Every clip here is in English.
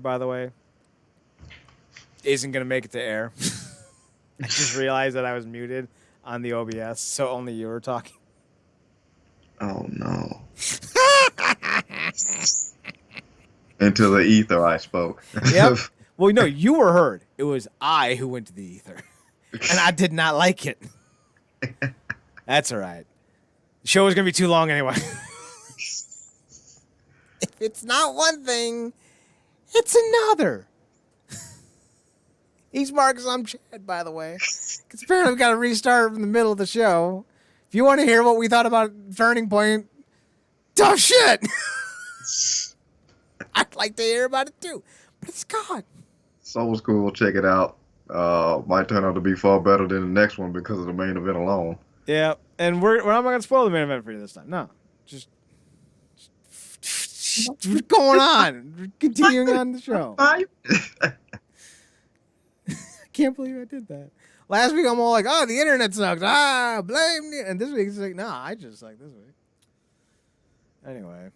by the way, isn't going to make it to air. I just realized that I was muted on the OBS, so only you were talking. Oh, no. Into the ether I spoke. Yep. Well, no, you were heard. It was I who went to the ether, and I did not like it. That's all right. The show was going to be too long anyway. If it's not one thing, it's another. He's Marcus, I'm Chad, by the way. Because apparently we've got to restart from the middle of the show. If you want to hear what we thought about Turning Point, tough shit. I'd like to hear about it too, but it's gone. Soul School, check it out. Might turn out to be far better than the next one because of the main event alone. Yeah, and we're not going to spoil the main event for you this time. No, just what's going on? We're continuing on the show. I can't believe I did that. Last week I'm all like, oh, the internet sucks. Blame me. And this week it's like, nah, I just suck this week. Anyway.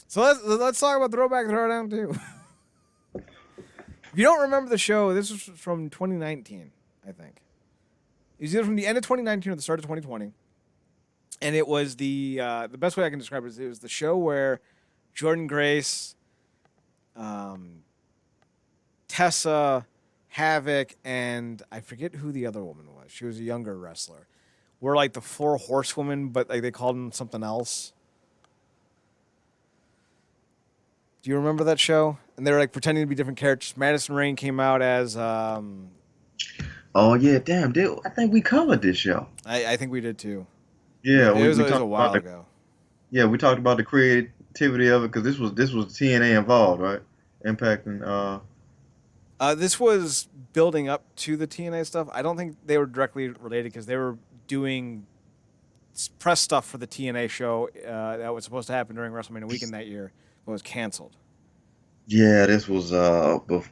So let's talk about Throwback Throwdown too. If you don't remember the show, this was from 2019, I think. It was either from the end of 2019 or the start of 2020. And it was the best way I can describe it is it was the show where Jordan Grace, Tessa, Havoc, and I forget who the other woman was. She was a younger wrestler. Were like the 4 horsewomen, but like they called them something else. Do you remember that show? And they were like pretending to be different characters. Madison Rayne came out as. Oh yeah, damn, dude! I think we covered this show. I think we did too. Yeah, it was a while ago. Yeah, we talked about the creativity of it because this was TNA involved, right? Impacting. This was building up to the TNA stuff. I don't think they were directly related because they were doing press stuff for the TNA show that was supposed to happen during WrestleMania weekend that year, but was canceled. Yeah, this was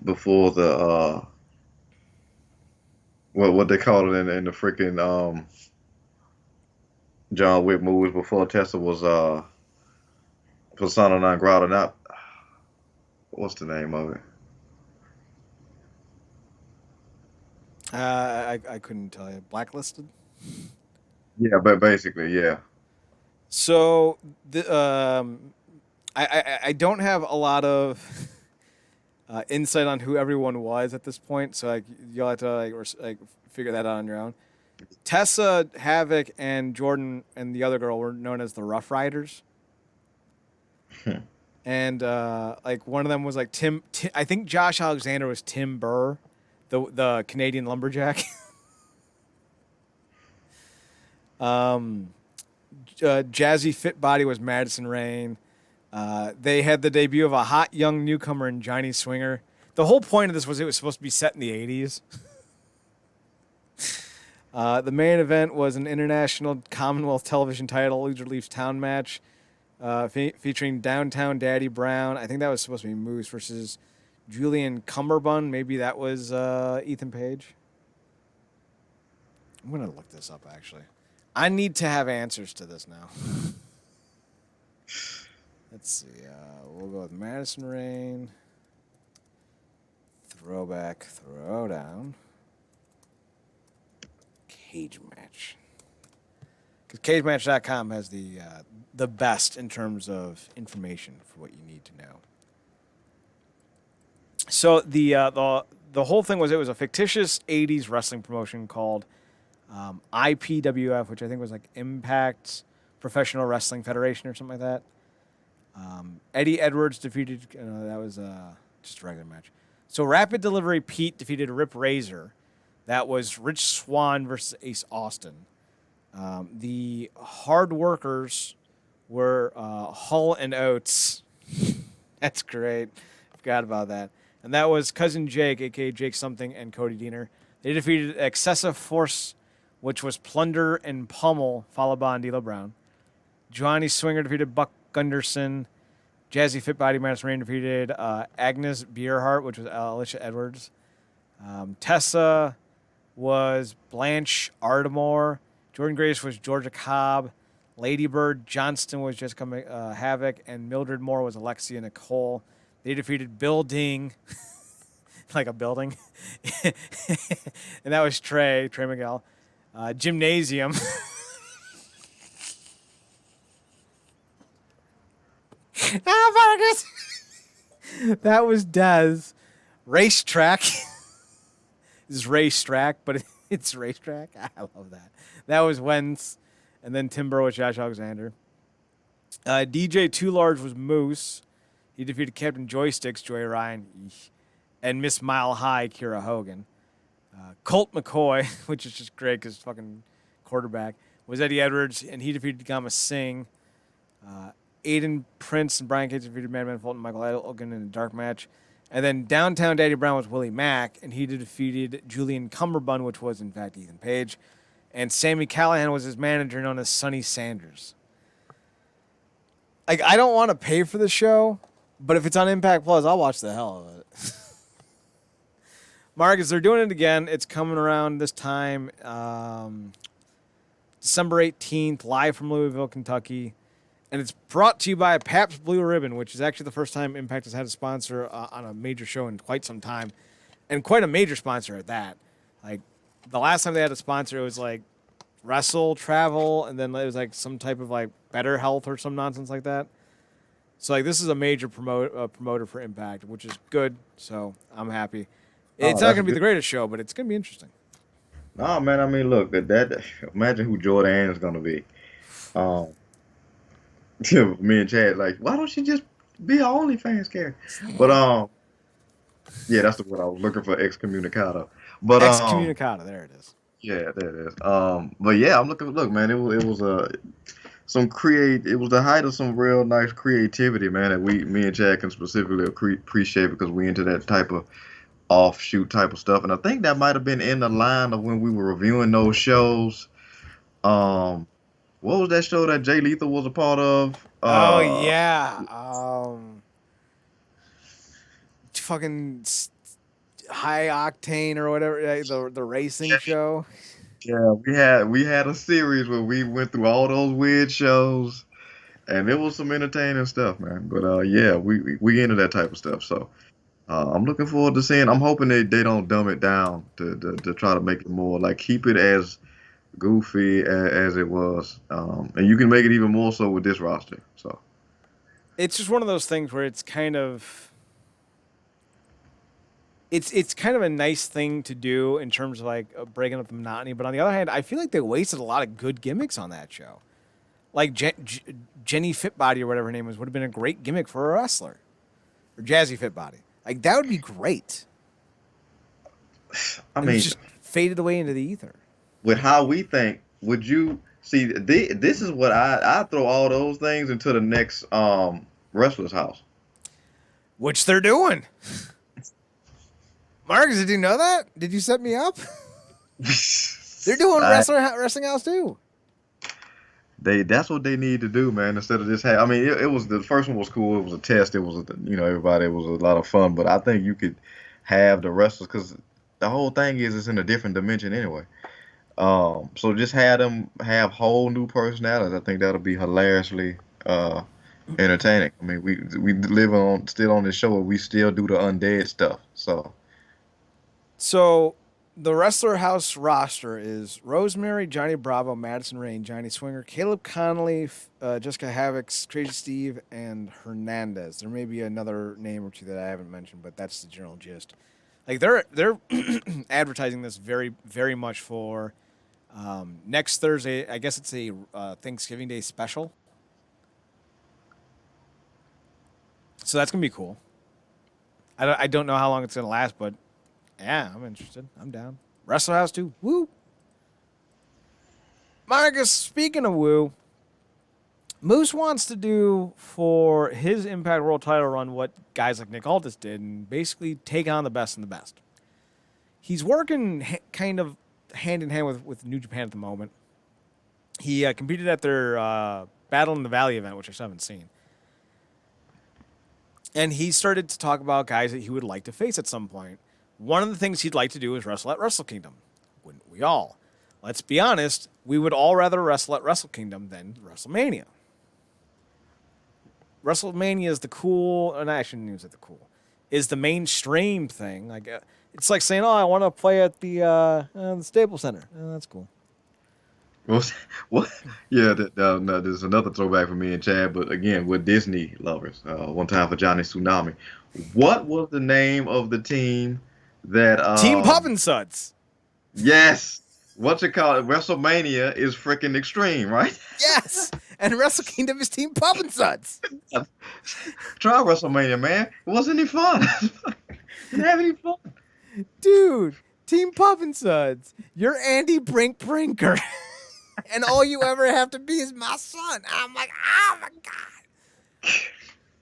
before the what they called it in the freaking John Wick movies before Tessa was persona non grata. Not what's the name of it? I couldn't tell you. Blacklisted? Yeah, but basically, yeah. So I don't have a lot of insight on who everyone was at this point, so like you'll have to like figure that out on your own. Tessa, Havoc, and Jordan and the other girl were known as the Rough Riders. And like one of them was like Tim. I think Josh Alexander was Tim Burr, the Canadian lumberjack. Jazzy Fit Body was Madison Rayne. They had the debut of a hot young newcomer in Johnny Swinger. The whole point of this was it was supposed to be set in the 80s. The main event was an international Commonwealth television title, Lucha Leafs Town match, featuring Downtown Daddy Brown. I think that was supposed to be Moose versus Julian Cumberbund. Maybe that was Ethan Page. I'm going to look this up, actually. I need to have answers to this now. Let's see. We'll go with Madison Rayne. Throwback Throwdown. Cage match. Because CageMatch.com has the best in terms of information for what you need to know. So the whole thing was it was a fictitious 80s wrestling promotion called IPWF, which I think was like Impact Professional Wrestling Federation or something like that. Eddie Edwards defeated, that was just a regular match. So Rapid Delivery Pete defeated Rip Razor. That was Rich Swann versus Ace Austin. The Hard Workers were Hull and Oates. That's great. Forgot about that. And that was Cousin Jake, a.k.a. Jake Something, and Cody Deaner. They defeated Excessive Force, which was Plunder and Pummel, followed by D'Lo Brown. Johnny Swinger defeated Buck Gunderson. Jazzy Fit Body Madison Rayne defeated Agnes Beerhart, which was Alicia Edwards. Tessa was Blanche Ardmore. Jordan Grace was Georgia Cobb. Lady Bird Johnston was Jessica Havoc. And Mildred Moore was Alexia Nicole. They defeated Bill Ding, like a building, and that was Trey Miguel. Gymnasium. Marcus. That was Dez. Racetrack. This is racetrack, but it's racetrack. I love that. That was Wentz, and then Timber with Josh Alexander. DJ Too Large was Moose. He defeated Captain Joysticks, Joey Ryan, and Miss Mile High, Kira Hogan. Colt McCoy, which is just great because fucking quarterback, was Eddie Edwards, and he defeated Gama Singh. Aiden Prince and Brian Cates defeated Madman Fulton and Michael Elgin in a dark match. And then Downtown Daddy Brown was Willie Mack, and he defeated Julian Cumberbund, which was, in fact, Ethan Page. And Sammy Callahan was his manager, known as Sonny Sanders. Like, I don't want to pay for the show, but if it's on Impact Plus, I'll watch the hell of it. Marcus, they're doing it again. It's coming around this time, December 18th, live from Louisville, Kentucky. And it's brought to you by Pabst Blue Ribbon, which is actually the first time Impact has had a sponsor on a major show in quite some time. And quite a major sponsor at that. Like, the last time they had a sponsor, it was like Wrestle Travel, and then it was like some type of like Better Health or some nonsense like that. So, like, this is a major promoter for Impact, which is good. So, I'm happy. It's not going to be the greatest show, but it's going to be interesting. No, man. I mean, look, that imagine who Jordan is going to be. Me and Chad, like, why don't she just be an OnlyFans character? But yeah, that's the word I was looking for, excommunicado. But excommunicado, there it is. Yeah, there it is. But yeah, I'm looking. Look, man, it was it was the height of some real nice creativity, man. That me and Chad can specifically appreciate because we into that type of offshoot type of stuff, and I think that might have been in the line of when we were reviewing those shows. What was that show that Jay Lethal was a part of? Oh yeah, fucking High Octane or whatever, the racing show. Yeah, we had a series where we went through all those weird shows, and it was some entertaining stuff, man. But yeah, we into that type of stuff. So I'm looking forward to seeing. I'm hoping they don't dumb it down to try to make it more like keep it as goofy as it was, and you can make it even more so with this roster. So it's just one of those things where it's kind of a nice thing to do in terms of like breaking up the monotony. But on the other hand, I feel like they wasted a lot of good gimmicks on that show. Like Jenny Fitbody or whatever her name was would have been a great gimmick for a wrestler, or Jazzy Fitbody. Like that would be great. I mean, it just faded away into the ether. With how we think, would you see? This is what I throw all those things into the next wrestler's house, which they're doing. Marcus, did you know that? Did you set me up? They're doing wrestling house too. That's what they need to do, man. Instead of just I mean, it was the first one was cool. It was a test. It was everybody. It was a lot of fun. But I think you could have the wrestlers because the whole thing is it's in a different dimension anyway. So just have them have whole new personalities. I think that'll be hilariously entertaining. I mean, we live still on this show where we still do the undead stuff. So the Wrestler House roster is Rosemary, Johnny Bravo, Madison Rain, Johnny Swinger, Caleb Connolly, Jessica Havocks, Crazy Steve, and Hernandez. There may be another name or two that I haven't mentioned, but that's the general gist. Like they're advertising this very, very much for next Thursday. I guess it's a Thanksgiving Day special. So that's gonna be cool. I don't know how long it's gonna last, but yeah, I'm interested. I'm down. Wrestler House too. Woo. Marcus, speaking of woo, Moose wants to do for his Impact World title run what guys like Nick Aldis did and basically take on the best and the best. He's working kind of hand in hand with New Japan at the moment. He competed at their Battle in the Valley event, which I still haven't seen. And he started to talk about guys that he would like to face at some point. One of the things he'd like to do is wrestle at Wrestle Kingdom. Wouldn't we all? Let's be honest, we would all rather wrestle at Wrestle Kingdom than WrestleMania. WrestleMania is the cool, and I shouldn't use it the cool, is the mainstream thing. Like, it's like saying, oh, I want to play at the Staples Center. That's cool. What? What? Yeah, no, there's another throwback for me and Chad, but again, with Disney lovers. One time for Johnny Tsunami. What was the name of the team that Team Poppin' Suds. yes, what's it called? WrestleMania is freaking extreme, right? Yes, and Wrestle Kingdom is Team Poppin' Suds. Try WrestleMania, man. It wasn't any fun. Didn't have any fun. Dude, Team Poppin' Suds. You're Andy Brinker. And all you ever have to be is my son. I'm like, oh my God.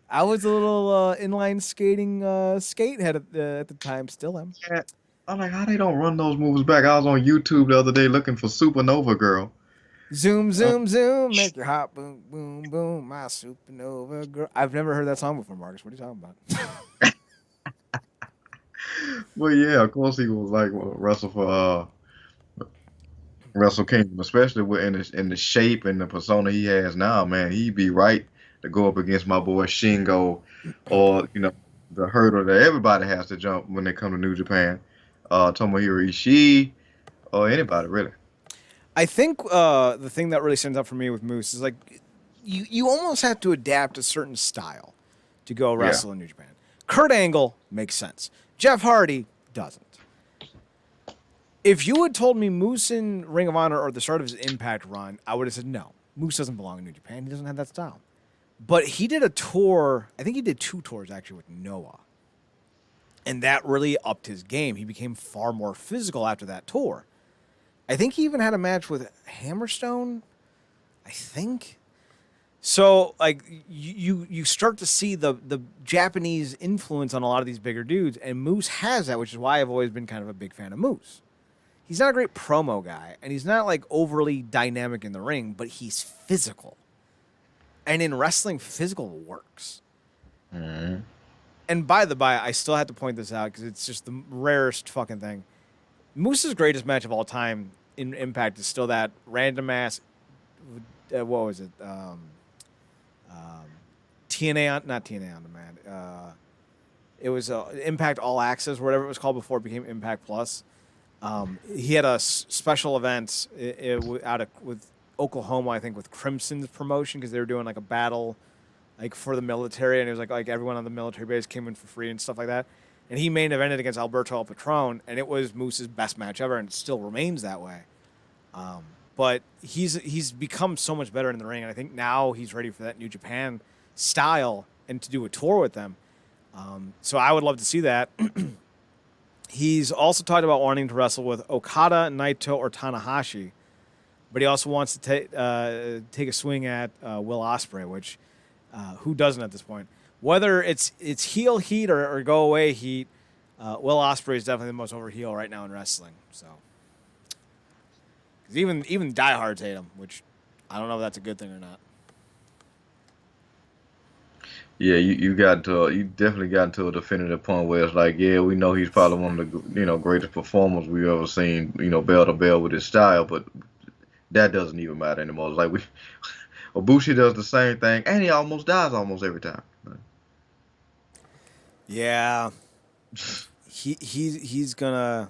I was a little inline skating skatehead at the time. Still am. Yeah. I'm like, how they don't run those moves back? I was on YouTube the other day looking for Supernova Girl. Zoom, zoom, zoom. Make your heart boom, boom, boom. My supernova girl. I've never heard that song before, Marcus. What are you talking about? Well, yeah, of course he was like wrestle for Wrestle Kingdom, especially in the shape and the persona he has now. Man, he'd be right to go up against my boy Shingo, or the hurdle that everybody has to jump when they come to New Japan, Tomohiro Ishii, or anybody really. I think the thing that really stands out for me with Moose is like you almost have to adapt a certain style to go wrestle in New Japan. Kurt Angle makes sense. Jeff Hardy doesn't. If you had told me Moose in Ring of Honor or the start of his Impact run, I would have said no. Moose doesn't belong in New Japan. He doesn't have that style. But he did a tour. I think he did 2 tours actually with Noah. And that really upped his game. He became far more physical after that tour. I think he even had a match with Hammerstone. I think. So, like, you start to see the Japanese influence on a lot of these bigger dudes, and Moose has that, which is why I've always been kind of a big fan of Moose. He's not a great promo guy, and he's not, like, overly dynamic in the ring, but he's physical. And in wrestling, physical works. Mm-hmm. And by the by, I still have to point this out because it's just the rarest fucking thing. Moose's greatest match of all time in Impact is still that random ass. What was it? TNA on, not TNA on Demand. It was Impact All Access, whatever it was called before it became Impact Plus. He had a special event with Oklahoma, I think, with Crimson's promotion because they were doing like a battle, like for the military, and it was like everyone on the military base came in for free and stuff like that. And he main evented against Alberto El Patron, and it was Moose's best match ever, and it still remains that way. But he's become so much better in the ring, and I think now he's ready for that New Japan style and to do a tour with them. So I would love to see that. He's also talked about wanting to wrestle with Okada, Naito, or Tanahashi, but he also wants to take a swing at Will Ospreay, which who doesn't at this point? Whether it's heel heat or go away heat, Will Ospreay is definitely the most over heel right now in wrestling. So, because even diehards hate him, which I don't know if that's a good thing or not. Yeah, you definitely got to a definitive point where it's like, yeah, we know he's probably one of the greatest performers we've ever seen, bell to bell with his style, but that doesn't even matter anymore. It's like Ibushi does the same thing, and he almost dies almost every time. Yeah, he's gonna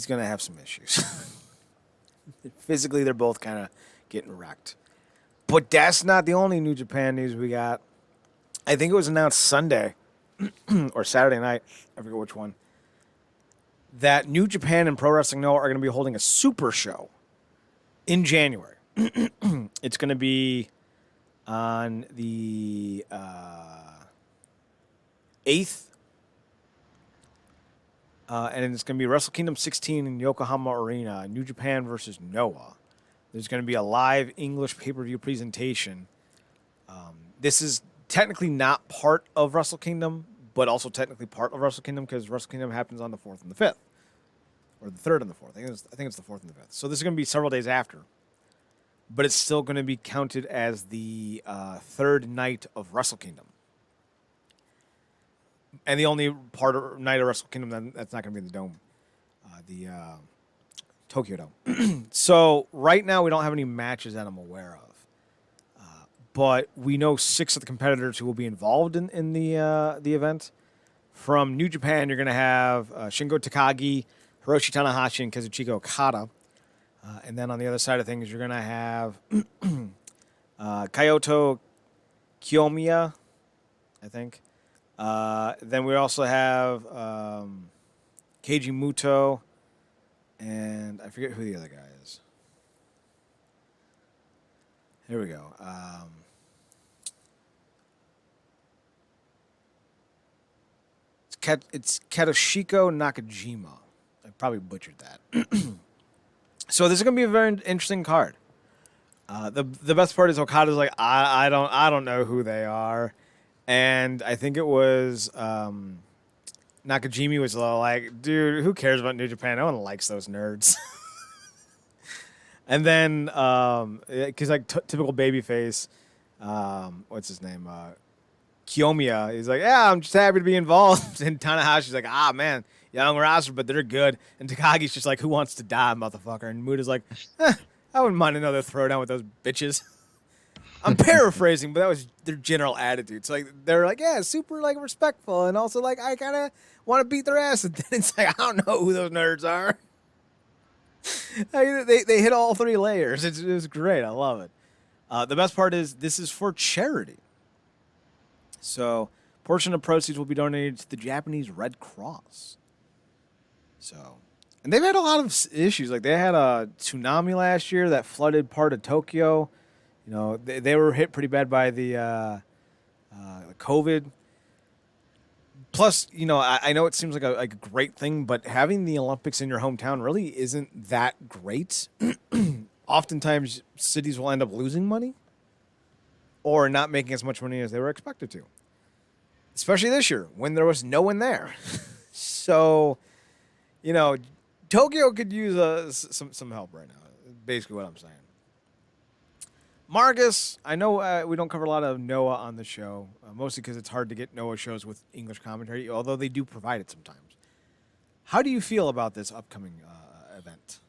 have some issues. Physically, they're both kind of getting wrecked. But that's not the only New Japan news we got. I think it was announced Sunday or Saturday night. I forget which one. That New Japan and Pro Wrestling Noah are going to be holding a super show in January. It's going to be on the 8th. And it's going to be Wrestle Kingdom 16 in Yokohama Arena. New Japan versus Noah. There's going to be a live English pay-per-view presentation. This is technically not part of Wrestle Kingdom, but also technically part of Wrestle Kingdom because Wrestle Kingdom happens on the 4th and the 5th. Or the 3rd and the 4th. I think it's the 4th and the 5th. So this is going to be several days after. But it's still going to be counted as the 3rd night of Wrestle Kingdom. And the only night of Wrestle Kingdom that's not going to be in the Dome. The Tokyo Dome. So right now we don't have any matches that I'm aware of. but we know 6 of the competitors who will be involved in the event. From New Japan, you're going to have Shingo Takagi, Hiroshi Tanahashi, and Kazuchika Okada. And then on the other side of things, you're going to have Kyoto Kiyomiya, I think. Then we also have Keiji Muto, and I forget who the other guy is. Here we go. It's Katsushiko Nakajima. I probably butchered that. So this is gonna be a very interesting card. The best part is Okada's like I don't know who they are, and I think it was Nakajima was like, dude, who cares about New Japan? No one likes those nerds. And then because like typical babyface, what's his name? Kiyomiya. He's like, yeah, I'm just happy to be involved. And Tanahashi's like, ah, man, young roster, but they're good. And Takagi's just like, who wants to die, motherfucker? And Muda's like, I wouldn't mind another throwdown with those bitches. I'm paraphrasing, but that was their general attitude. So like, they're like, yeah, super like respectful, and also like, I kind of want to beat their ass. And then it's like, I don't know who those nerds are. They hit all 3 layers. It was great. I love it. The best part is this is for charity. So, portion of proceeds will be donated to the Japanese Red Cross. So, and they've had a lot of issues. Like they had a tsunami last year that flooded part of Tokyo. You know, they were hit pretty bad by the COVID. Plus, you know, I know it seems like a great thing, but having the Olympics in your hometown really isn't that great. Oftentimes, cities will end up losing money or not making as much money as they were expected to. Especially this year, when there was no one there. So, you know, Tokyo could use some help right now. Basically what I'm saying. Marcus, I know we don't cover a lot of Noah on the show, mostly because it's hard to get Noah shows with English commentary, although they do provide it sometimes. How do you feel about this upcoming event?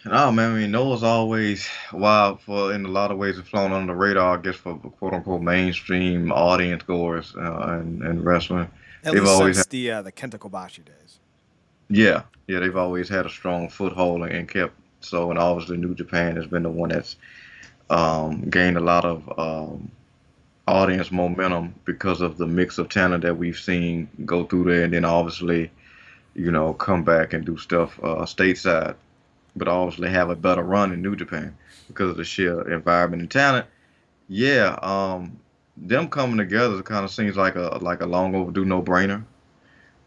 No, man, I mean, Noah's always wild for, in a lot of ways, have flown under the radar, I guess, for quote unquote mainstream audience goers and wrestling. At They've least always since the Kenta Kobashi days. Yeah, they've always had a strong foothold and kept so, and obviously New Japan has been the one that's gained a lot of audience momentum because of the mix of talent that we've seen go through there, and then obviously, you know, come back and do stuff stateside, but obviously have a better run in New Japan because of the sheer environment and talent. Yeah, them coming together kind of seems like a long overdue no-brainer.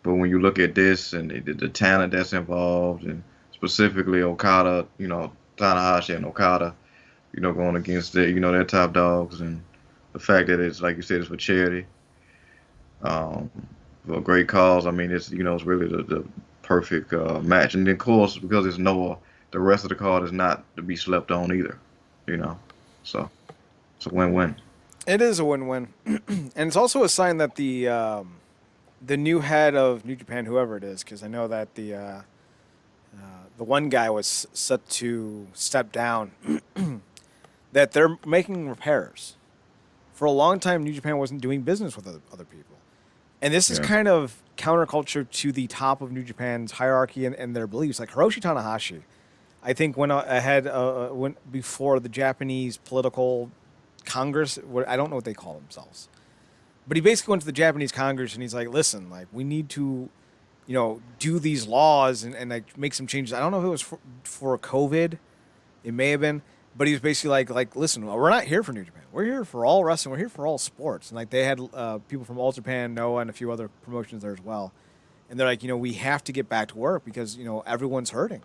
But when you look at this and the talent that's involved, and specifically Okada, you know, Tanahashi and Okada, you know, going against their top dogs, and the fact that it's, like you said, it's for charity, for a great cause. I mean, it's really the perfect match. And then, of course, because it's Noah, the rest of the card is not to be slept on either, you know. So it's a win-win. It is a win-win, and it's also a sign that the new head of New Japan, whoever it is, because I know that the one guy was set to step down, that they're making repairs. For a long time, New Japan wasn't doing business with other people. And this is kind of counterculture to the top of New Japan's hierarchy and their beliefs. Like Hiroshi Tanahashi, I think went before the Japanese political Congress. I don't know what they call themselves. But he basically went to the Japanese Congress and he's like, listen, like we need to, you know, do these laws and like make some changes. I don't know if it was for COVID. It may have been. But he was basically like, listen, we're not here for New Japan. We're here for all wrestling. We're here for all sports. And like they had people from All Japan, Noah, and a few other promotions there as well. And they're like, you know, we have to get back to work because, you know, everyone's hurting.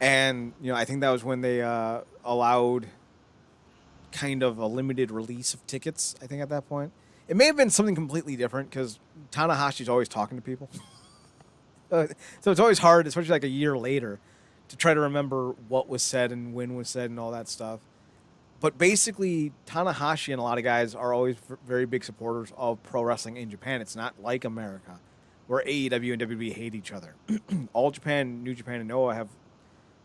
And, you know, I think that was when they allowed kind of a limited release of tickets, I think at that point. It may have been something completely different because Tanahashi's always talking to people. So it's always hard, especially like a year later, to try to remember what was said and when was said and all that stuff. But basically, Tanahashi and a lot of guys are always very big supporters of pro wrestling in Japan. It's not like America, where AEW and WWE hate each other. All Japan, New Japan, and Noah have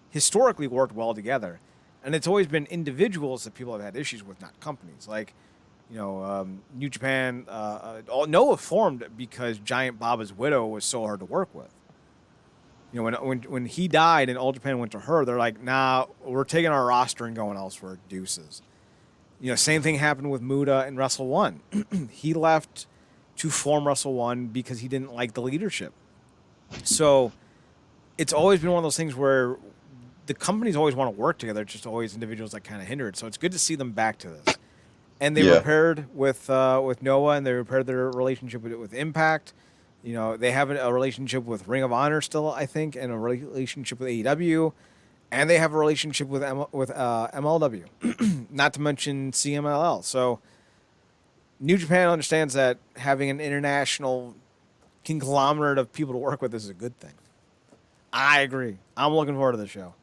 historically worked well together. and it's always been individuals that people have had issues with, not companies. Like, New Japan, Noah formed because Giant Baba's widow was so hard to work with. When he died and All Japan went to her, they're like, nah, we're taking our roster and going elsewhere. Deuces. Same thing happened with Muda and Wrestle One. He left to form Wrestle One because he didn't like the leadership. So it's always been one of those things where the companies always want to work together. It's just always individuals that kind of hinder it. So it's good to see them back to this. And they Yeah. repaired with Noah, and they repaired their relationship with Impact. They have a relationship with Ring of Honor still, I think, and a relationship with AEW, and they have a relationship with MLW, not to mention CMLL. So New Japan understands that having an international conglomerate of people to work with is a good thing. I agree. I'm looking forward to the show.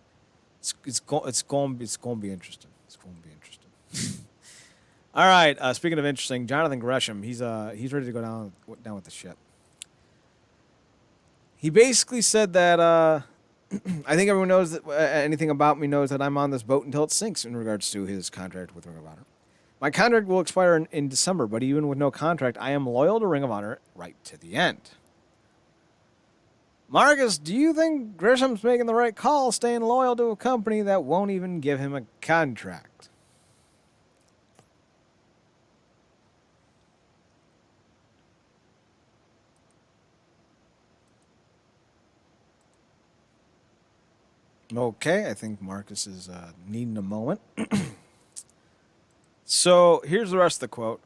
It's going to be interesting. It's going to be interesting. All right. Speaking of interesting, Jonathan Gresham, he's ready to go down with the ship. He basically said that I think everyone knows that anything about me knows that I'm on this boat until it sinks in regards to his contract with Ring of Honor. My contract will expire in December, but even with no contract, I am loyal to Ring of Honor right to the end. Marcus, do you think Gresham's making the right call staying loyal to a company that won't even give him a contract? Okay, I think Marcus is needing a moment. So here's the rest of the quote.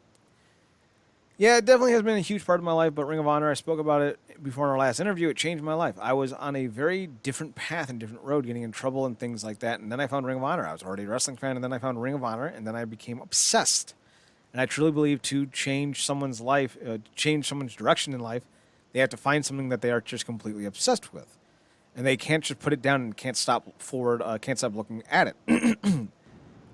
Yeah, it definitely has been a huge part of my life, but Ring of Honor, I spoke about it before in our last interview, it changed my life. I was on a very different path and different road, getting in trouble and things like that, and then I found Ring of Honor. I was already a wrestling fan, and then I found Ring of Honor, and then I became obsessed. And I truly believe to change someone's life, change someone's direction in life, they have to find something that they are just completely obsessed with. And they can't just put it down and can't stop forward, can't stop looking at it.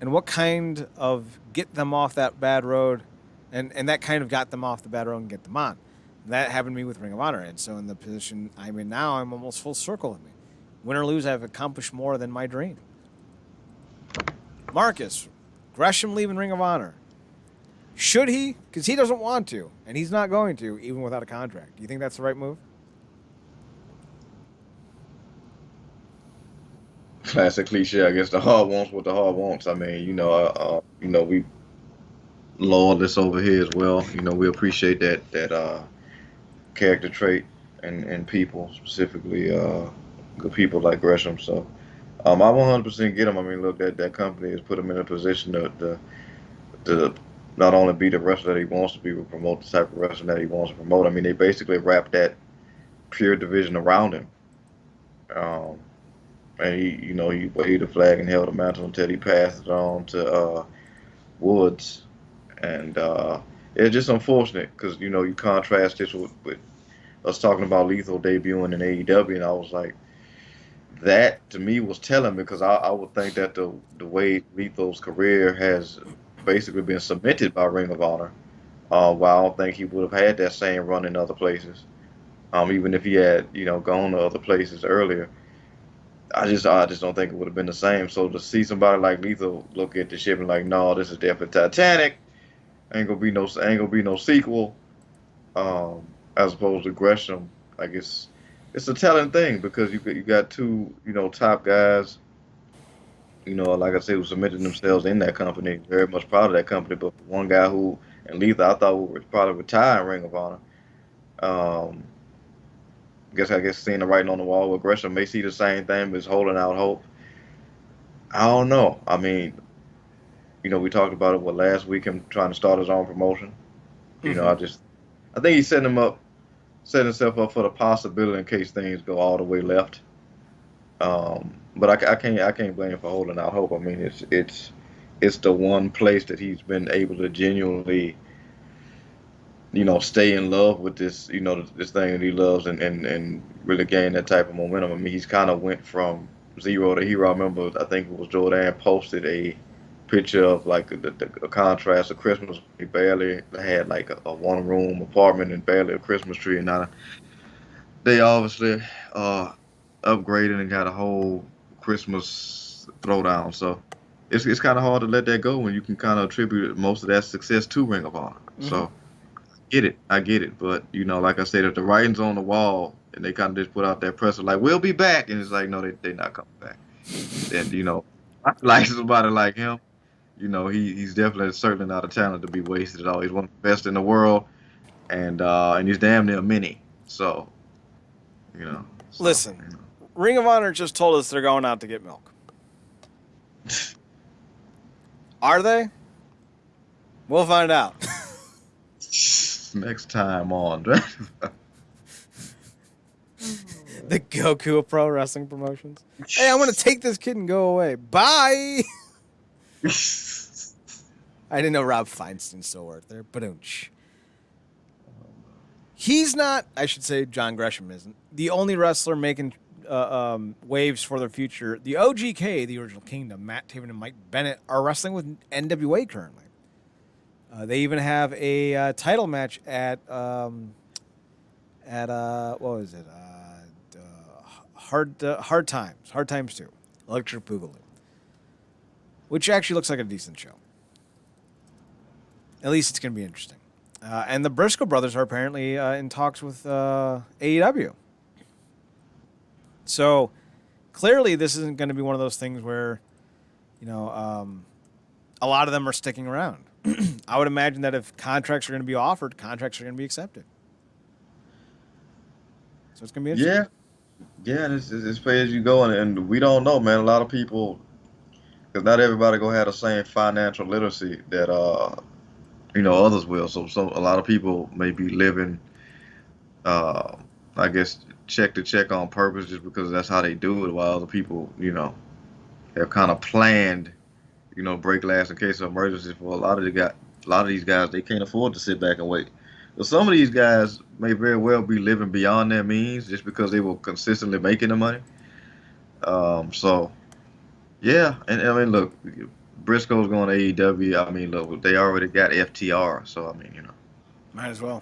And what kind of get them off that bad road, and that kind of got them off the bad road and get them on. And that happened to me with Ring of Honor. And so in the position I'm in now, I'm almost full circle with me. Win or lose, I've accomplished more than my dream. Marcus, Gresham leaving Ring of Honor. Should he? Because he doesn't want to, and he's not going to, even without a contract. Do you think that's the right move? Classic cliche. I guess the heart wants what the heart wants. I mean, we laud this over here as well. We appreciate that character trait and people, specifically good people like Gresham. So I 100% get him. I mean, look, that company has put him in a position to not only be the wrestler that he wants to be, but promote the type of wrestling that he wants to promote. I mean, they basically wrapped that pure division around him. And he waved the flag and held the mantle until he passed it on to Woods. And it's just unfortunate because, you contrast this with us talking about Lethal debuting in AEW, and I was like, that to me was telling because I would think that the way Lethal's career has basically been cemented by Ring of Honor, while I don't think he would have had that same run in other places, even if he had gone to other places earlier. I just don't think it would have been the same. So to see somebody like Lethal look at the ship and like, no, this is definitely Titanic. Ain't gonna be no sequel. As opposed to Gresham, like it's a telling thing because you got two top guys. Like I said, who submitted themselves in that company. Very much proud of that company. But one guy who and Lethal, I thought would probably retire in Ring of Honor. Um, I guess seeing the writing on the wall with Gresham may see the same thing, but is holding out hope. I don't know. I mean, we talked about it last week, him trying to start his own promotion. Mm-hmm. I think he's setting himself up for the possibility in case things go all the way left. But I can't blame him for holding out hope. I mean, it's the one place that he's been able to genuinely, stay in love with this, this thing that he loves and really gain that type of momentum. I mean, he's kind of went from zero to hero. I remember, I think it was Jordan posted a picture of like a contrast of Christmas. He barely had like a one room apartment and barely a Christmas tree, and now they obviously uh upgraded and got a whole Christmas throwdown. So it's kind of hard to let that go when you can kind of attribute most of that success to Ring of Honor. Mm-hmm. So I get it, but like I said, if the writing's on the wall and they kind of just put out that pressure like we'll be back, and it's like no, they not coming back. Then I like somebody like him. He's definitely certainly not a talent to be wasted at all. He's one of the best in the world, and he's damn near many. So you know, so Listen, Ring of Honor just told us they're going out to get milk. Are they? We'll find out. next time on. The Goku of pro wrestling promotions. Hey, I'm going to take this kid and go away. Bye! I didn't know Rob Feinstein's still worked there. Badunch. He's not, I should say John Gresham isn't, the only wrestler making waves for their future. The OGK, the Original Kingdom, Matt Taven and Mike Bennett, are wrestling with NWA currently. They even have a title match at what was it? Hard Times 2, Electric Boogaloo, which actually looks like a decent show. At least it's going to be interesting. And the Briscoe brothers are apparently in talks with AEW. So clearly, this isn't going to be one of those things where, a lot of them are sticking around. I would imagine that if contracts are going to be offered, contracts are going to be accepted. So it's going to be interesting. Yeah, and it's pay as you go, and we don't know, man. A lot of people, because not everybody gonna have the same financial literacy that others will. So a lot of people may be living, I guess, check to check on purpose just because that's how they do it, while other people, have kind of planned, break glass in case of emergency. For a lot of these guys, they can't afford to sit back and wait. But some of these guys may very well be living beyond their means just because they were consistently making the money. So yeah, and I mean, look, Briscoe's going to AEW. I mean, look, they already got FTR, so I mean, Might as well.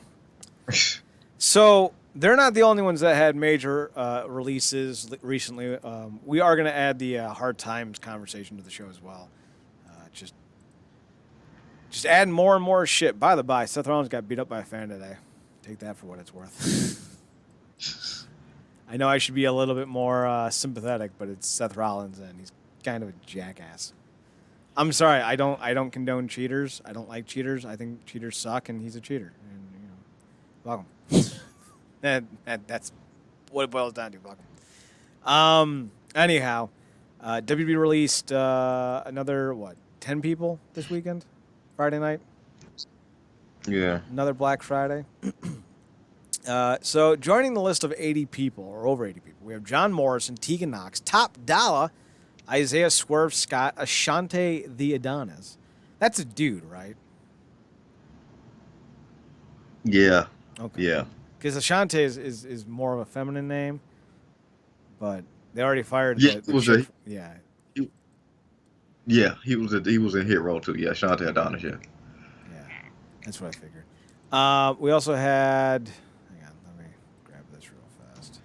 So they're not the only ones that had major releases recently. We are going to add the Hard Times conversation to the show as well. Just adding more and more shit. By the by, Seth Rollins got beat up by a fan today. Take that for what it's worth. I know I should be a little bit more sympathetic, but it's Seth Rollins, and he's kind of a jackass. I'm sorry, I don't condone cheaters. I don't like cheaters. I think cheaters suck, and he's a cheater. And welcome. That's what it boils down to. Welcome. Anyhow, WB released another 10 people this weekend, Friday night. Yeah. Another Black Friday. So joining the list of 80 people, or over 80 people, we have John Morrison, Tegan Knox, Top Dollar, Isaiah Swerve Scott, Ashante the Adonis. That's a dude, right? Yeah. Okay. Yeah. Because Ashante is more of a feminine name, but they already fired Yeah, the chick. Yeah. Yeah, he was in Hit Row too. Yeah, Shante Adonis. Yeah. Yeah, that's what I figured. We also had. Hang on, let me grab this real fast.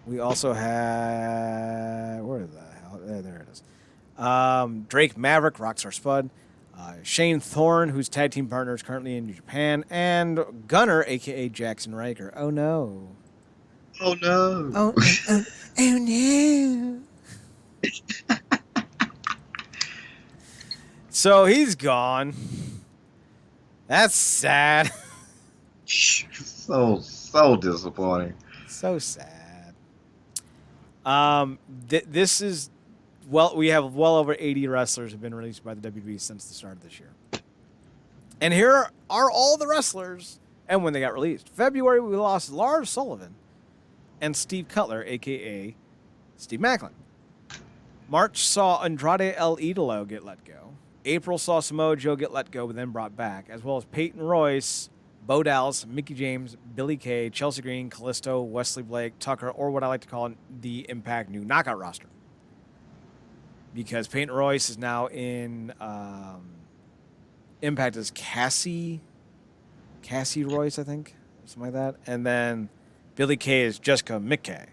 We also had. Where the hell? There it is. Drake Maverick, Rockstar Spud, Shane Thorne, whose tag team partner is currently in New Japan, and Gunner, aka Jackson Riker. Oh no. Oh no. Oh no. So he's gone. That's sad. So disappointing. So sad. This is we have well over 80 wrestlers have been released by the WWE since the start of this year. And here are all the wrestlers and when they got released. February we lost Lars Sullivan and Steve Cutler, aka Steve Macklin. March saw Andrade El Idolo get let go. April saw Samoa Joe get let go but then brought back, as well as Peyton Royce, Bo Dallas, Mickey James, Billy Kay, Chelsea Green, Callisto, Wesley Blake, Tucker, or what I like to call the Impact new knockout roster. Because Peyton Royce is now in Impact as Cassie Royce, I think, something like that. And then Billy Kay is Jessica McKay.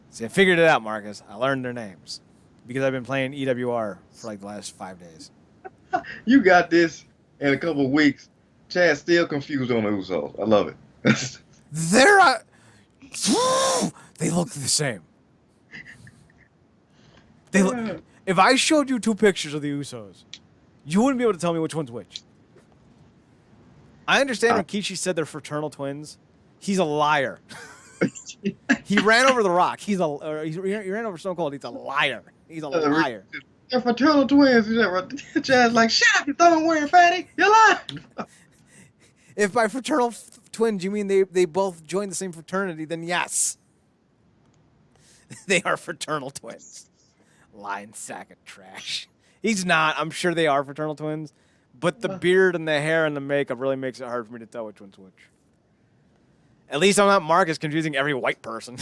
See, I figured it out, Marcus. I learned their names. because I've been playing EWR for like the last 5 days. You got this in a couple of weeks. Chad's still confused on the Usos. I love it. They're they look the same. They look. If I showed you 2 pictures of the Usos, you wouldn't be able to tell me which one's which. I understand when Kishi said they're fraternal twins. He's a liar. He ran over the Rock. He ran over Stone Cold. He's a liar. He's a liar. They're fraternal twins. Chad's like, shut up, you thumb wearing fatty. You're lying. If by fraternal twins you mean they both joined the same fraternity, then yes. They are fraternal twins. Lying sack of trash. He's not. I'm sure they are fraternal twins. But the beard and the hair and the makeup really makes it hard for me to tell which one's which. At least I'm not Marcus confusing every white person.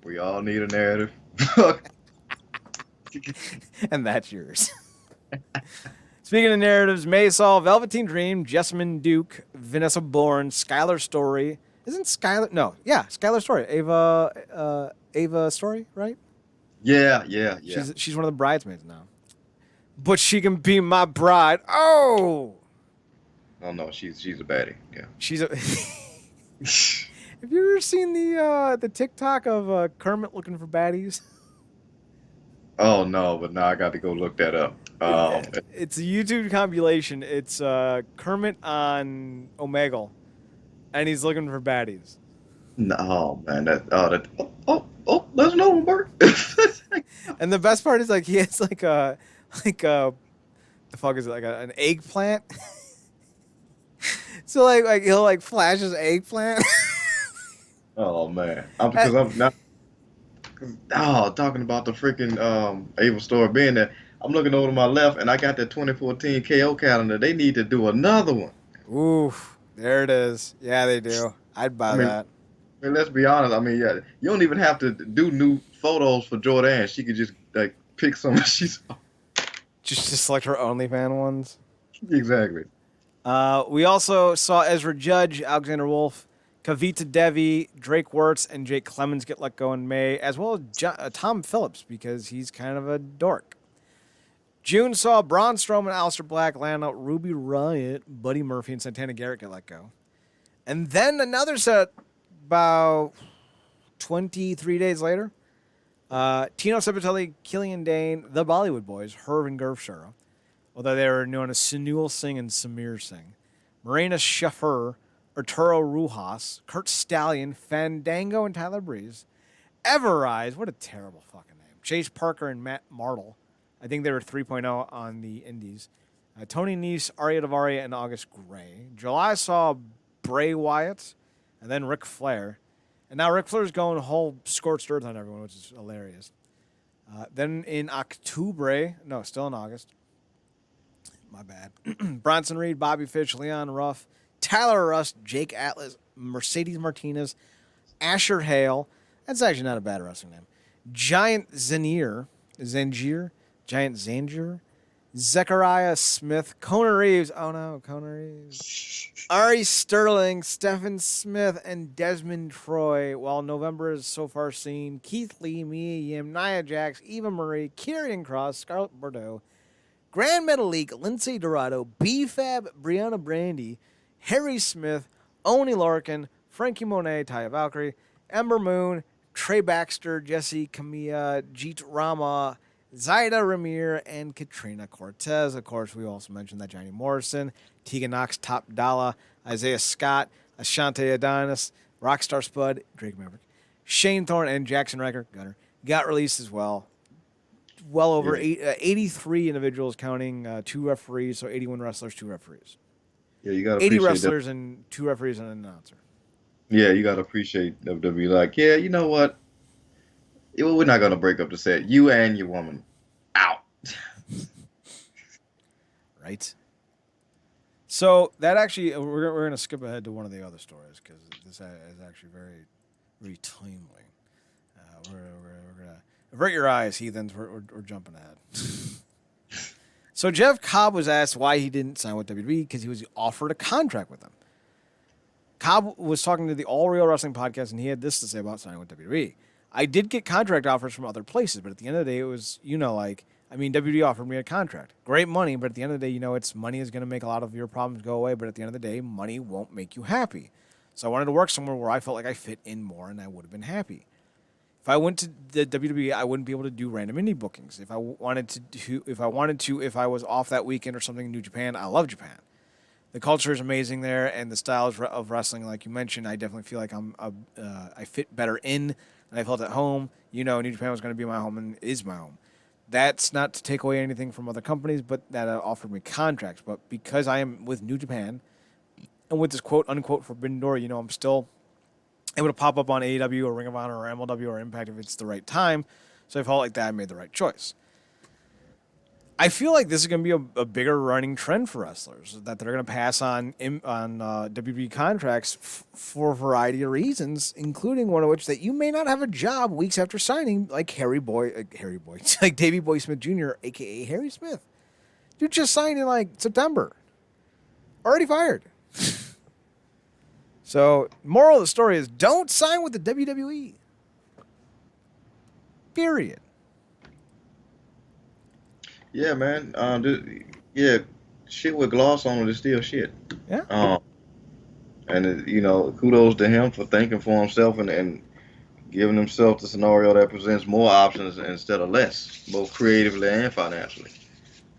We all need a narrative. And that's yours. Speaking of narratives, May Saul, Velveteen Dream, Jessamine Duke, Vanessa Bourne, Skylar Story. Isn't Skylar? No, yeah, Skylar Story. Ava Story, right? Yeah. She's one of the bridesmaids now. But she can be my bride. Oh! Oh no, she's a baddie. Yeah. She's a. Have you ever seen the TikTok of Kermit looking for baddies? Oh no, but now I got to go look that up. It's a YouTube compilation. It's Kermit on Omegle, and he's looking for baddies. No, man, there's no one, Bert. And the best part is like he has like the fuck is it, like an eggplant? So like he'll like flash his eggplant. Oh man, because I'm not. Talking about the freaking Ava Story being there. I'm looking over to my left, and I got that 2014 KO calendar. They need to do another one. Oof, there it is. Yeah, they do. I'd buy that. I mean, let's be honest. I mean, yeah, you don't even have to do new photos for Jordan. She could just like pick some she's just to select her OnlyFans ones. Exactly. We also saw Ezra Judge, Alexander Wolf, Kavita Devi, Drake Wirtz, and Jake Clemens get let go in May, as well as Tom Phillips, because he's kind of a dork. June saw Braun Strowman, Aleister Black, Lana, Ruby Riott, Buddy Murphy, and Santana Garrett get let go. And then another set about 23 days later. Tino Sabatelli, Killian Dane, the Bollywood Boys, Herb and Gurv Shura, although they were known as Sunil Singh and Samir Singh, Marina Shaffer, Arturo Rujas, Kurt Stallion, Fandango and Tyler Breeze, Everrise, what a terrible fucking name, Chase Parker and Matt Martle. I think they were 3.0 on the Indies. Tony Nese, Arya Davaria, and August Gray. July saw Bray Wyatt, and then Ric Flair. And now Ric Flair's going whole scorched earth on everyone, which is hilarious. Then in October, no, still in August. My bad. Bronson Reed, Bobby Fish, Leon Ruff, Tyler Rust, Jake Atlas, Mercedes Martinez, Asher Hale. That's actually not a bad wrestling name. Giant Zangier, Giant Zangier, Zechariah Smith, Kona Reeves. Oh no, Kona Reeves. Ari Sterling, Stephen Smith, and Desmond Troy. While November has so far seen Keith Lee, Mia Yim, Nia Jax, Eva Marie, Karrion Kross, Scarlett Bordeaux, Grand Metalik, Lindsay Dorado, B-Fab, Brianna Brandy, Harry Smith, Oni Larkin, Frankie Monet, Taya Valkyrie, Ember Moon, Trey Baxter, Jesse Camilla, Jeet Rama, Zaida Ramir, and Katrina Cortez. Of course, we also mentioned that Johnny Morrison, Tegan Knox, Top Dollar, Isaiah Scott, Ashante Adonis, Rockstar Spud, Drake Maverick, Shane Thorne, and Jackson Riker, Gunner, got released as well. Well over 83 individuals counting 2 referees, so 81 wrestlers, 2 referees. Yeah, you got 80 wrestlers that. And 2 referees and an announcer. Yeah, you got to appreciate WWE. Like, yeah, you know what? We're not going to break up the set. You and your woman out. Right. So that actually, we're going to skip ahead to one of the other stories because this is actually very, very timely. We're going to avert your eyes, heathens. We're jumping ahead. So Jeff Cobb was asked why he didn't sign with WWE because he was offered a contract with them. Cobb was talking to the All Real Wrestling podcast, and he had this to say about signing with WWE. I did get contract offers from other places, but at the end of the day, it was, WWE offered me a contract. Great money, but at the end of the day, it's money is going to make a lot of your problems go away, but at the end of the day, money won't make you happy. So I wanted to work somewhere where I felt like I fit in more and I would have been happy. If I went to the WWE, I wouldn't be able to do random indie bookings. If I was off that weekend or something in New Japan, I love Japan. The culture is amazing there, and the styles of wrestling, like you mentioned, I definitely feel like I fit better in, and I felt at home. New Japan was going to be my home and is my home. That's not to take away anything from other companies, but that offered me contracts. But because I am with New Japan, and with this quote unquote forbidden door, I'm still able to pop up on AEW or Ring of Honor or MLW or Impact if it's the right time. So I felt like that I made the right choice. I feel like this is going to be a bigger running trend for wrestlers, that they're going to pass on WWE contracts for a variety of reasons, including one of which that you may not have a job weeks after signing, like like Davey Boy Smith Jr., a.k.a. Harry Smith. Dude just signed in like September. Already fired. So, moral of the story is don't sign with the WWE. Period. Yeah, man. Shit with gloss on it is still shit. Yeah. And kudos to him for thinking for himself and giving himself the scenario that presents more options instead of less, both creatively and financially.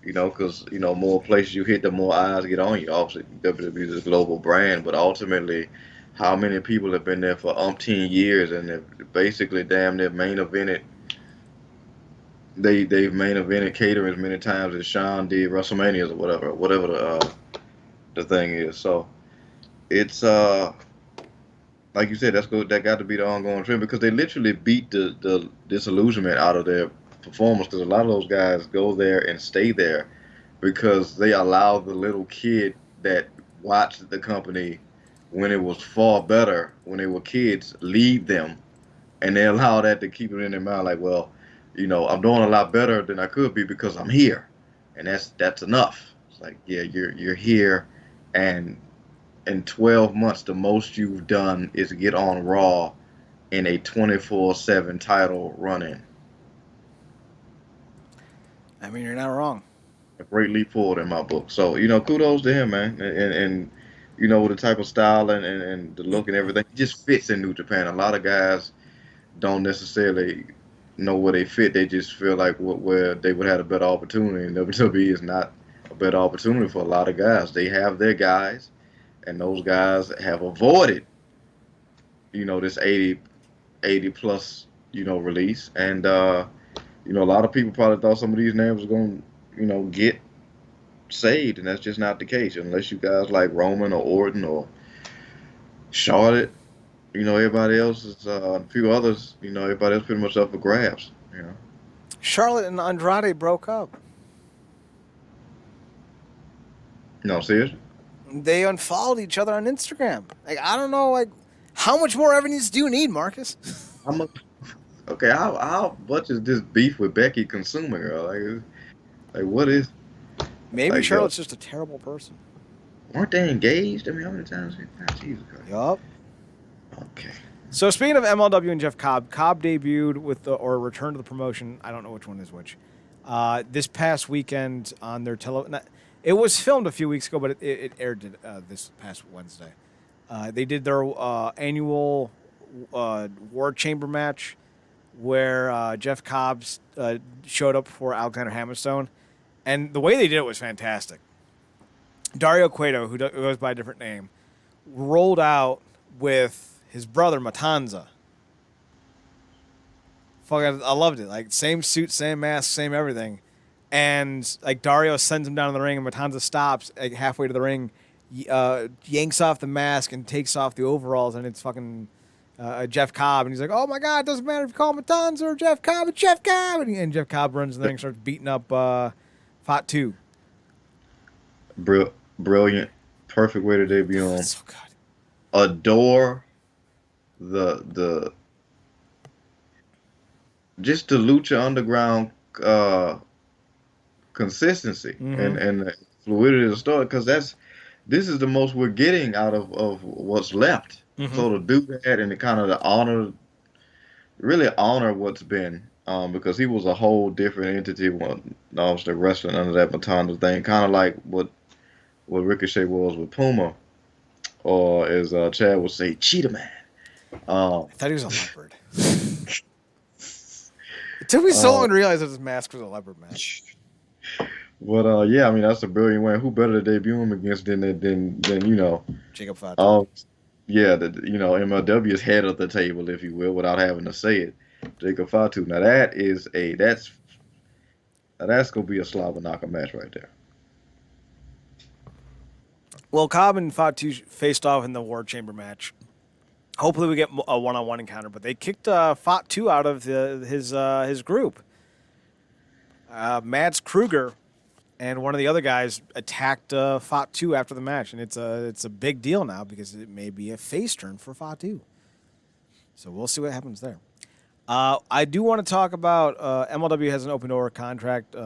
Because more places you hit, the more eyes get on you. Obviously, WWE is a global brand, but ultimately, how many people have been there for umpteen years and have basically damn near main evented. They've main evented catering as many times as Sean did WrestleManias or whatever the thing is. So it's like you said, that's good. That got to be the ongoing trend because they literally beat the disillusionment out of their performers, because a lot of those guys go there and stay there because they allow the little kid that watched the company when it was far better when they were kids lead them, and they allow that to keep it in their mind like, well, I'm doing a lot better than I could be because I'm here, and that's enough. It's like, yeah, you're here, and in 12 months the most you've done is get on Raw in a 24/7 title run-in. I mean, you're not wrong. A great leap forward in my book. So, kudos to him, man. And with the type of style and the look and everything, he just fits in New Japan. A lot of guys don't necessarily know where they fit. They just feel like where they would have a better opportunity. And WWE is not a better opportunity for a lot of guys. They have their guys, and those guys have avoided, this 80 plus, release. And, a lot of people probably thought some of these names were going to, get saved, and that's just not the case. Unless you guys like Roman or Orton or Charlotte, everybody else is, a few others, everybody else pretty much up for grabs, Charlotte and Andrade broke up. No, seriously? They unfollowed each other on Instagram. Like, I don't know, like, how much more evidence do you need, Marcus? Okay, how much is this beef with Becky consuming her? Like what is? Maybe Charlotte's just a terrible person. Weren't they engaged? I mean, how many times? Jesus Christ. Yup. Okay. So speaking of MLW and Jeff Cobb debuted or returned to the promotion. I don't know which one is which. This past weekend on their it was filmed a few weeks ago, but it aired this past Wednesday. They did their annual War Chamber match, where Jeff Cobb showed up for Alexander Hammerstone, and the way they did it was fantastic. Dario Cueto, who goes by a different name, rolled out with his brother Matanza. Fuck, I loved it. Like, same suit, same mask, same everything. And like Dario sends him down to the ring, and Matanza stops like halfway to the ring, yanks off the mask and takes off the overalls, and it's fucking Jeff Cobb, and he's like, "Oh my God, it doesn't matter if you call Matanza or Jeff Cobb, it's Jeff Cobb." And Jeff Cobb runs in the ring and starts beating up Fatu. Brilliant, perfect way to debut him. So good. Adore the just the Lucha Underground consistency and the fluidity of the story, because this is the most we're getting out of what's left. So to do that and to kind of honor really honor what's been, because he was a whole different entity when obviously wrestling under that baton thing, kind of like what Ricochet was with Puma, or as Chad would say, Cheetah Man. Um, I thought he was a leopard. It took me so long uh, to realize that his mask was a leopard mask. but yeah, I mean that's a brilliant win. Who better to debut him against than Jacob Fatu. um, yeah, MLW is head of the table, if you will, without having to say it. Jacob Fatu. Now that's gonna be a slobber knocker match right there. Well, Cobb and Fatu faced off in the War Chamber match. Hopefully, we get a one-on-one encounter, but they kicked Fatu out of his group. Mads Kruger and one of the other guys attacked Fatu after the match, and it's a big deal now because it may be a face turn for Fatu. So we'll see what happens there. I do want to talk about MLW has an open door contract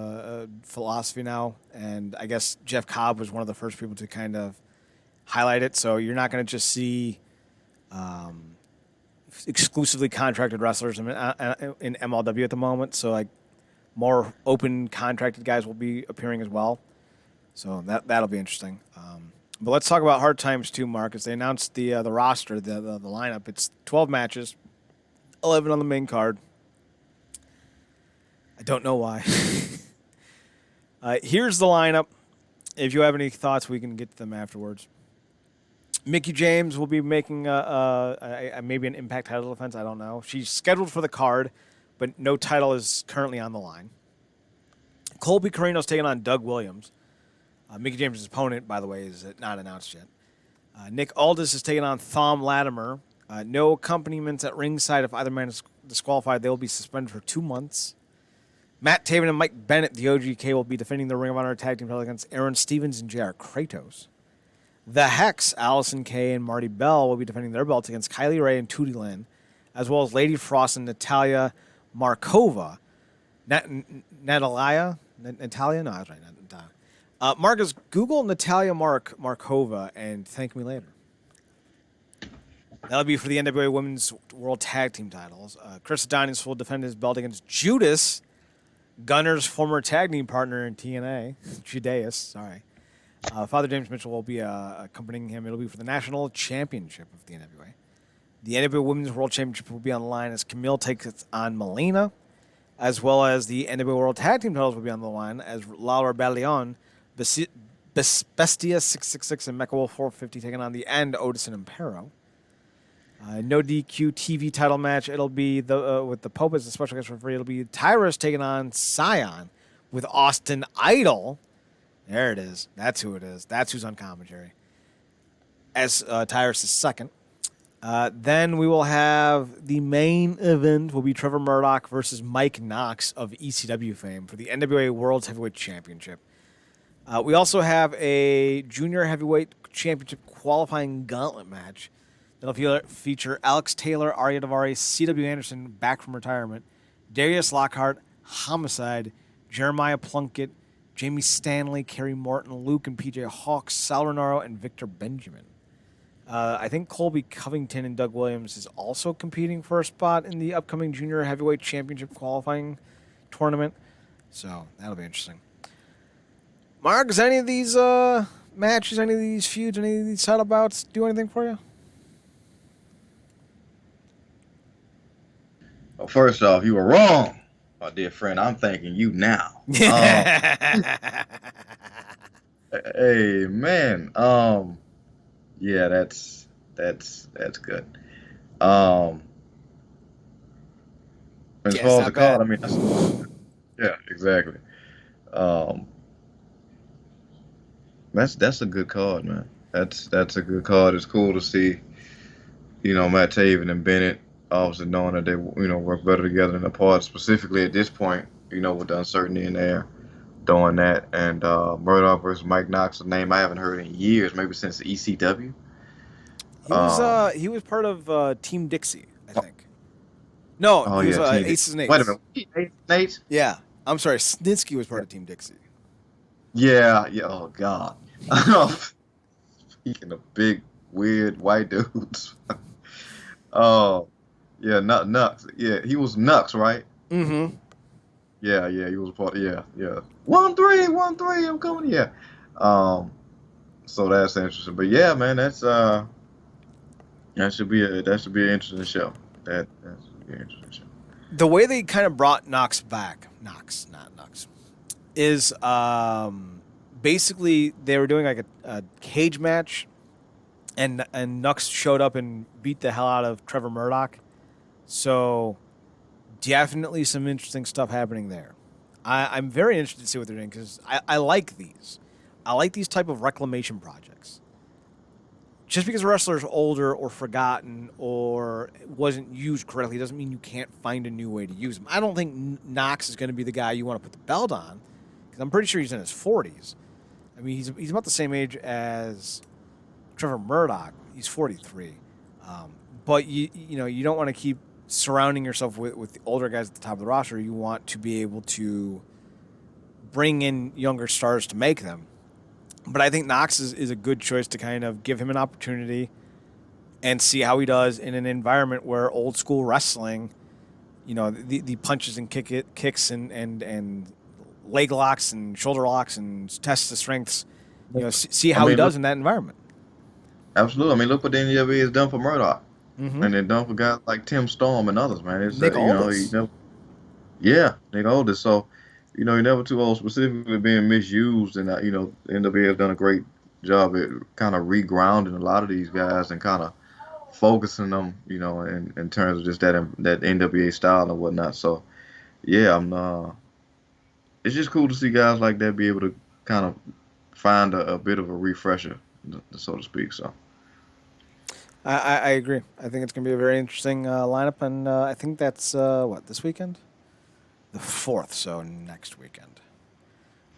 philosophy now, and I guess Jeff Cobb was one of the first people to kind of highlight it. So you're not going to just see exclusively contracted wrestlers in MLW at the moment. So like more open contracted guys will be appearing as well. So that'll be interesting. But let's talk about Hard Times too, Marcus. They announced the roster, the lineup. It's 12 matches, 11 on the main card. I don't know why. Here's the lineup. If you have any thoughts, we can get to them afterwards. Mickie James will be making maybe an Impact title defense. I don't know. She's scheduled for the card, but no title is currently on the line. Colby Corino's taking on Doug Williams. Mickie James' opponent, by the way, is not announced yet. Nick Aldis is taking on Thom Latimer. No accompaniments at ringside. If either man is disqualified, they will be suspended for 2 months. Matt Taven and Mike Bennett, the OGK, will be defending the Ring of Honor tag team title against Aaron Stevens and JR Kratos. The Hex, Allison Kay and Marty Bell, will be defending their belts against Kylie Ray and Tootie Lynn, as well as Lady Frost and Natalia Markova. Natalia? No, that's right. Natalia. Marcus, Google Natalia Markova and thank me later. That'll be for the NWA Women's World Tag Team titles. Chris Adonis will defend his belt against Judas, Gunner's former tag team partner in TNA. Judas, sorry. Father James Mitchell will be accompanying him. It'll be for the National Championship of the NWA. The NWA Women's World Championship will be on the line as Camille takes on Melina, as well as the NWA World Tag Team titles will be on the line as Laura Rebellion, Bestia 666, and Mecha Wolf 450 taking on the End, Otis and Impero. No DQ TV title match. It'll be with the Pope as a special guest referee. It'll be Tyrus taking on Scion with Austin Idol. There it is. That's who it is. That's who's on commentary. As Tyrus is second. Then we will have the main event will be Trevor Murdoch versus Mike Knox of ECW fame for the NWA World Heavyweight Championship. We also have a Junior Heavyweight Championship qualifying gauntlet match. That'll feature Alex Taylor, Arya Daivari, C.W. Anderson back from retirement, Darius Lockhart, Homicide, Jeremiah Plunkett, Jamie Stanley, Kerry Morton, Luke and PJ Hawks, Sal Renaro, and Victor Benjamin. I think Colby Covington and Doug Williams is also competing for a spot in the upcoming Junior Heavyweight Championship qualifying tournament. So that'll be interesting. Mark, does any of these matches, any of these feuds, any of these title bouts do anything for you? Well, first off, you were wrong, my dear friend. I'm thanking you now. Hey man, yeah, that's good. As Yeah, far it's as the not card, bad. I mean, yeah, exactly. Um, that's a good card, man. That's a good card. It's cool to see, Matt Taven and Bennett, obviously knowing that they, work better together than apart. Specifically at this point, with the uncertainty in there, doing that. And Murdoch versus Mike Knox, a name I haven't heard in years, maybe since the ECW. He was part of Team Dixie, I think. No, Oh he was yeah, Aces and Eights. wait a minute, Eights? Yeah, I'm sorry. Snitsky was part of Team Dixie. Yeah. Oh God. Speaking of big weird white dudes. Oh Yeah, Nux. Yeah, he was Nux, right? Mm-hmm. Yeah, yeah, he was a part. Yeah, yeah. 1-3, 1-3. I'm coming. Yeah. Um. So that's interesting. But yeah, man, that should be an interesting show. That should be an interesting show. The way they kind of brought Knox back, Knox, not Knox, is basically they were doing like a cage match, and Nux showed up and beat the hell out of Trevor Murdoch. So definitely some interesting stuff happening there. I'm very interested to see what they're doing because I like these. I like these type of reclamation projects. Just because a wrestler's older or forgotten or wasn't used correctly doesn't mean you can't find a new way to use him. I don't think Knox is going to be the guy you want to put the belt on because I'm pretty sure he's in his 40s. I mean, he's about the same age as Trevor Murdoch. He's 43. But you don't want to keep surrounding yourself with the older guys at the top of the roster. You want to be able to bring in younger stars to make them. But I think Knox is a good choice to kind of give him an opportunity and see how he does in an environment where old school wrestling, the punches and kicks and leg locks and shoulder locks and test the strengths, see I how he mean, look, does in that environment. absolutely. I mean, look what the NJPW has done for Murdoch, Mm-hmm. and then done for guys like Tim Storm and others. Man, it's Nick he Aldis. never, yeah, Nick Aldis. So, you're never too old, specifically being misused, and the NWA has done a great job at kind of regrounding a lot of these guys and kind of focusing them, in terms of just that NWA style and whatnot. So, yeah, it's just cool to see guys like that be able to kind of find a bit of a refresher, so to speak. So, I agree. I think it's going to be a very interesting lineup, and I think that's this weekend, the 4th. So next weekend.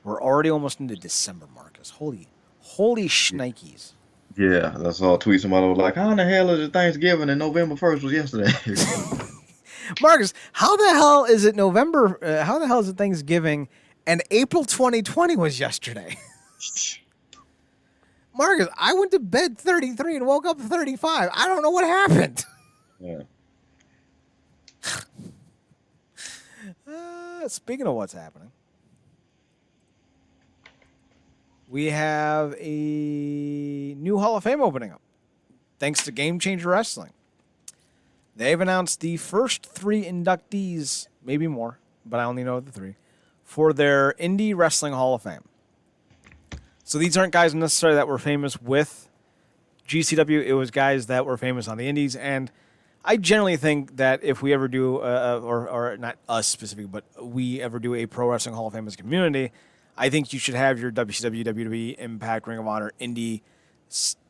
We're already almost into December, Marcus. Holy shnikes. yeah, that's all. Tweet somebody was like, "How in the hell is it Thanksgiving and November 1st was yesterday?" Marcus, how the hell is it November? How the hell is it Thanksgiving and April 2020 was yesterday? Marcus, I went to bed 33 and woke up 35. I don't know what happened. Yeah. Speaking of what's happening, we have a new Hall of Fame opening up thanks to Game Changer Wrestling. They've announced the first 3 inductees, maybe more, but I only know the 3, for their Indy Wrestling Hall of Fame. So these aren't guys necessarily that were famous with GCW. It was guys that were famous on the Indies. And I generally think that if we ever do, or not us specifically, but we ever do a Pro Wrestling Hall of Fame as a community, I think you should have your WCW, WWE, Impact, Ring of Honor, Indie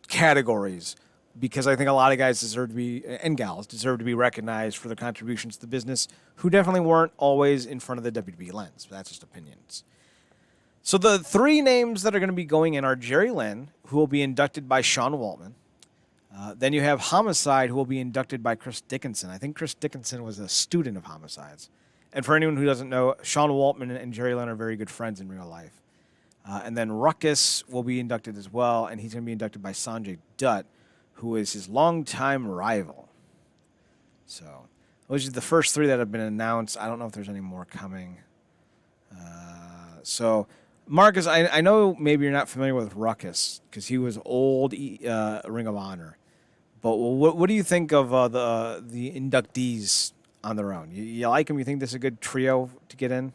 categories, because I think a lot of guys deserve to be, and gals deserve to be recognized for their contributions to the business, who definitely weren't always in front of the WWE lens. But that's just opinions. So the 3 names that are going to be going in are Jerry Lynn, who will be inducted by Sean Waltman. Then you have Homicide, who will be inducted by Chris Dickinson. I think Chris Dickinson was a student of Homicide's. And for anyone who doesn't know, Sean Waltman and Jerry Lynn are very good friends in real life. And then Ruckus will be inducted as well, and he's going to be inducted by Sanjay Dutt, who is his longtime rival. So those are the first 3 that have been announced. I don't know if there's any more coming. So Marcus, I know maybe you're not familiar with Ruckus because he was old Ring of Honor. But what do you think of the inductees on their own? You like them? You think this is a good trio to get in?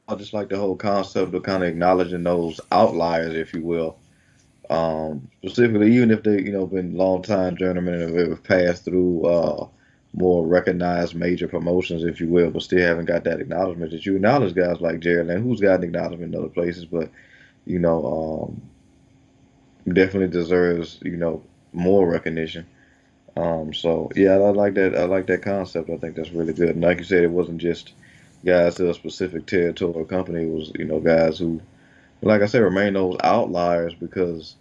I just like the whole concept of kind of acknowledging those outliers, if you will. Specifically, even if they, been long time journeymen and have passed through more recognized major promotions, if you will, but still haven't got that acknowledgement. That you acknowledge guys like Jerry Lynn, who's gotten acknowledgement in other places, but you know, definitely deserves more recognition. So yeah, I like that. I like that concept. I think that's really good. And like you said, it wasn't just guys to a specific territory or company. It was guys who, like I said, remain those outliers because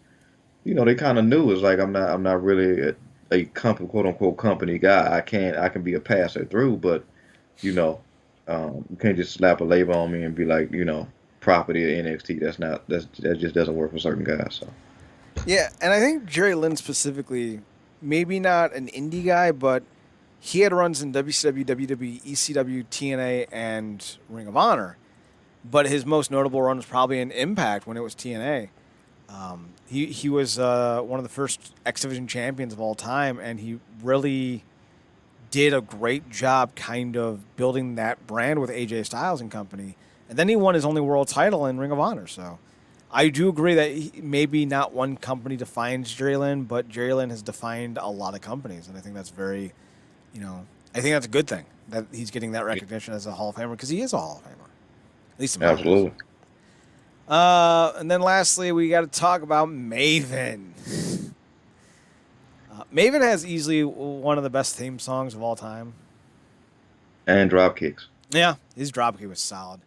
they kind of knew it's like I'm not really a company, quote unquote company guy. I can be a passer through, but you know you can't just slap a label on me and be like property of NXT. That just doesn't work for certain guys. So Yeah, and I think Jerry Lynn specifically maybe not an indie guy, but he had runs in WCW, WWE, ECW, TNA, and Ring of Honor. But his most notable run was probably in Impact when it was TNA. He was one of the first X Division champions of all time, and he really did a great job kind of building that brand with AJ Styles and company. And then he won his only world title in Ring of Honor. So I do agree that maybe not one company defines Jerry Lynn, but Jerry Lynn has defined a lot of companies. And I think that's very, I think that's a good thing that he's getting that recognition as a Hall of Famer because he is a Hall of Famer. At least in my eyes. Absolutely. And then lastly, we got to talk about Maven. Maven has easily one of the best theme songs of all time. And drop kicks. Yeah, his dropkick was solid.